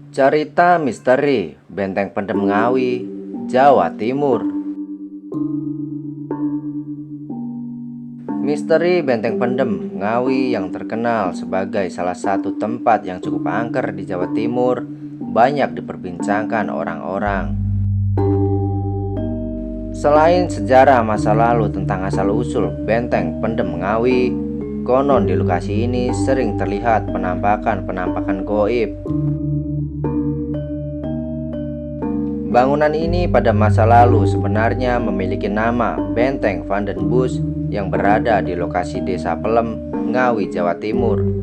Cerita misteri Benteng Pendem Ngawi, Jawa Timur. Misteri Benteng Pendem Ngawi yang terkenal sebagai salah satu tempat yang cukup angker di Jawa Timur banyak diperbincangkan orang-orang. Selain sejarah masa lalu tentang asal-usul Benteng Pendem Ngawi, konon di lokasi ini sering terlihat penampakan-penampakan goib. Bangunan ini pada masa lalu sebenarnya memiliki nama Benteng Van den Busch yang berada di lokasi Desa Pelem, Ngawi, Jawa Timur.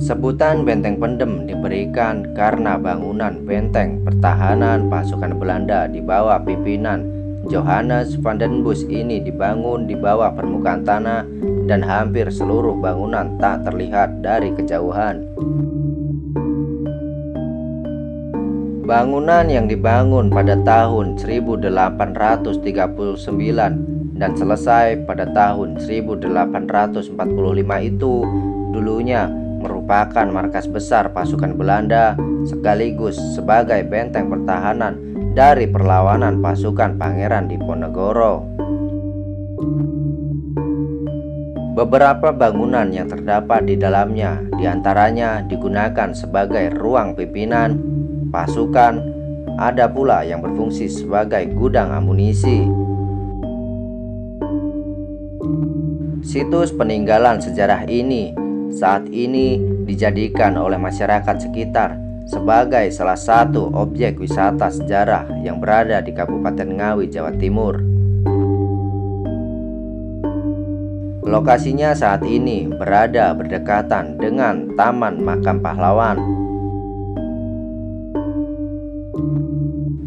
Sebutan Benteng Pendem diberikan karena bangunan benteng pertahanan pasukan Belanda di bawah pimpinan Johannes van den Busch ini dibangun di bawah permukaan tanah dan hampir seluruh bangunan tak terlihat dari kejauhan. Bangunan yang dibangun pada tahun 1839 dan selesai pada tahun 1845 itu dulunya merupakan markas besar pasukan Belanda sekaligus sebagai benteng pertahanan dari perlawanan pasukan Pangeran Diponegoro. Beberapa bangunan yang terdapat di dalamnya diantaranya digunakan sebagai ruang pimpinan pasukan, ada pula yang berfungsi sebagai gudang amunisi. Situs peninggalan sejarah ini saat ini dijadikan oleh masyarakat sekitar sebagai salah satu objek wisata sejarah yang berada di Kabupaten Ngawi, Jawa Timur. Lokasinya saat ini berada berdekatan dengan Taman Makam Pahlawan.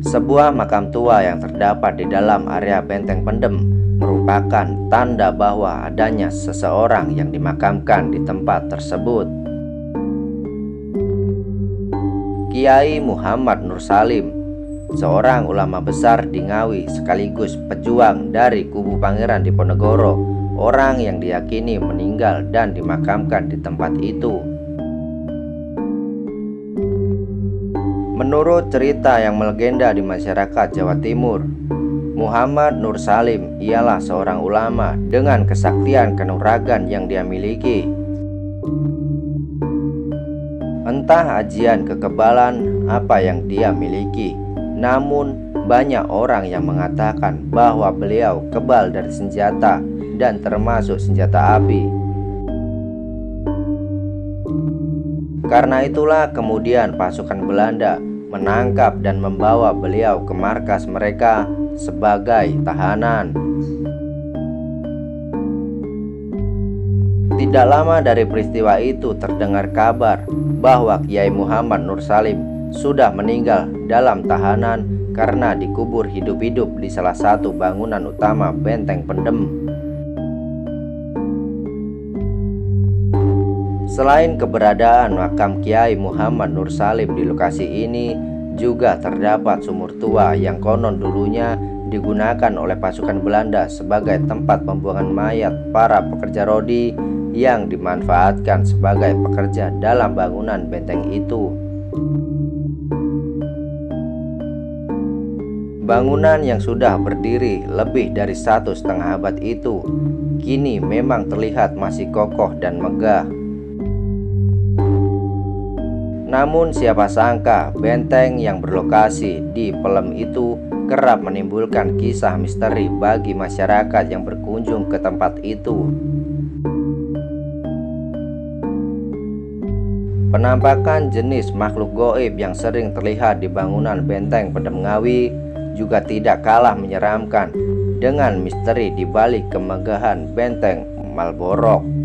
Sebuah makam tua yang terdapat di dalam area Benteng Pendem merupakan tanda bahwa adanya seseorang yang dimakamkan di tempat tersebut. Kiai Muhammad Nur Salim, seorang ulama besar di Ngawi sekaligus pejuang dari kubu Pangeran Diponegoro, orang yang diyakini meninggal dan dimakamkan di tempat itu. Menurut cerita yang melegenda di masyarakat Jawa Timur, Muhammad Nur Salim ialah seorang ulama dengan kesaktian kanuragan yang dia miliki. Entah ajian kekebalan apa yang dia miliki, namun banyak orang yang mengatakan bahwa beliau kebal dari senjata dan termasuk senjata api. Karena itulah kemudian pasukan Belanda menangkap dan membawa beliau ke markas mereka sebagai tahanan. Tidak lama dari peristiwa itu terdengar kabar bahwa Kiai Muhammad Nur Salim sudah meninggal dalam tahanan karena dikubur hidup-hidup di salah satu bangunan utama Benteng Pendem. Selain keberadaan makam Kiai Muhammad Nur Salim di lokasi ini, juga terdapat sumur tua yang konon dulunya digunakan oleh pasukan Belanda sebagai tempat pembuangan mayat para pekerja rodi yang dimanfaatkan sebagai pekerja dalam bangunan benteng itu. Bangunan yang sudah berdiri lebih dari 1,5 abad itu kini memang terlihat masih kokoh dan megah. Namun siapa sangka benteng yang berlokasi di Pelem itu kerap menimbulkan kisah misteri bagi masyarakat yang berkunjung ke tempat itu. Penampakan jenis makhluk goib yang sering terlihat di bangunan Benteng Pendem Ngawi juga tidak kalah menyeramkan dengan misteri di balik kemegahan Benteng Malborok.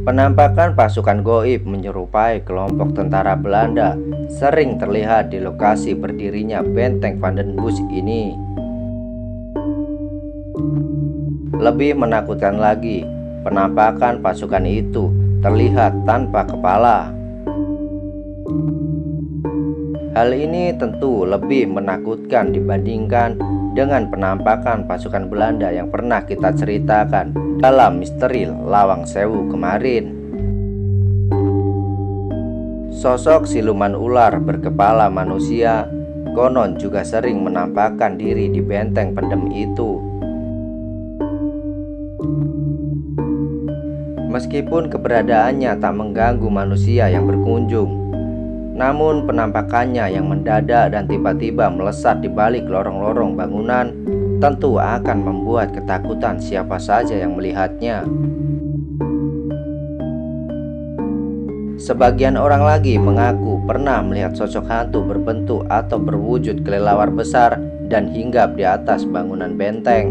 Penampakan pasukan goib menyerupai kelompok tentara Belanda sering terlihat di lokasi berdirinya Benteng Van den Busch ini. Lebih menakutkan lagi, penampakan pasukan itu terlihat tanpa kepala. Hal ini tentu lebih menakutkan dibandingkan dengan penampakan pasukan Belanda yang pernah kita ceritakan dalam misteri Lawang Sewu kemarin. Sosok siluman ular berkepala manusia konon juga sering menampakkan diri di benteng pendem itu. Meskipun keberadaannya tak mengganggu manusia yang berkunjung, namun penampakannya yang mendadak dan tiba-tiba melesat di balik lorong-lorong bangunan tentu akan membuat ketakutan siapa saja yang melihatnya. Sebagian orang lagi mengaku pernah melihat sosok hantu berbentuk atau berwujud kelelawar besar dan hinggap di atas bangunan benteng.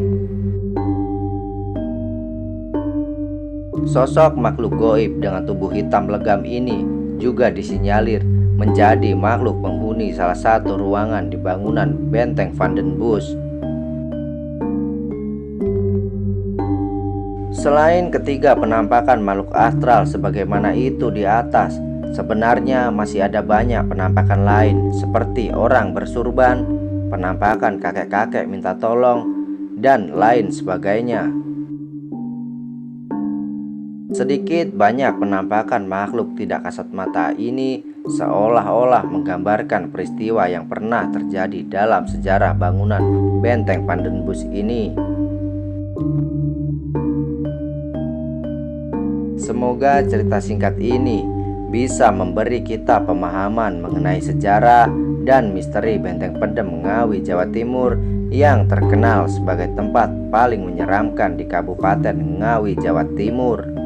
Sosok makhluk goib dengan tubuh hitam legam ini juga disinyalir menjadi makhluk penghuni salah satu ruangan di bangunan benteng Van den Busch. Selain ketiga penampakan makhluk astral sebagaimana itu di atas, sebenarnya masih ada banyak penampakan lain seperti orang bersurban, penampakan kakek-kakek minta tolong, dan lain sebagainya. Sedikit banyak penampakan makhluk tidak kasat mata ini seolah-olah menggambarkan peristiwa yang pernah terjadi dalam sejarah bangunan benteng Van den Busch ini. Semoga cerita singkat ini bisa memberi kita pemahaman mengenai sejarah dan misteri benteng pendem Ngawi, Jawa Timur yang terkenal sebagai tempat paling menyeramkan di Kabupaten Ngawi, Jawa Timur.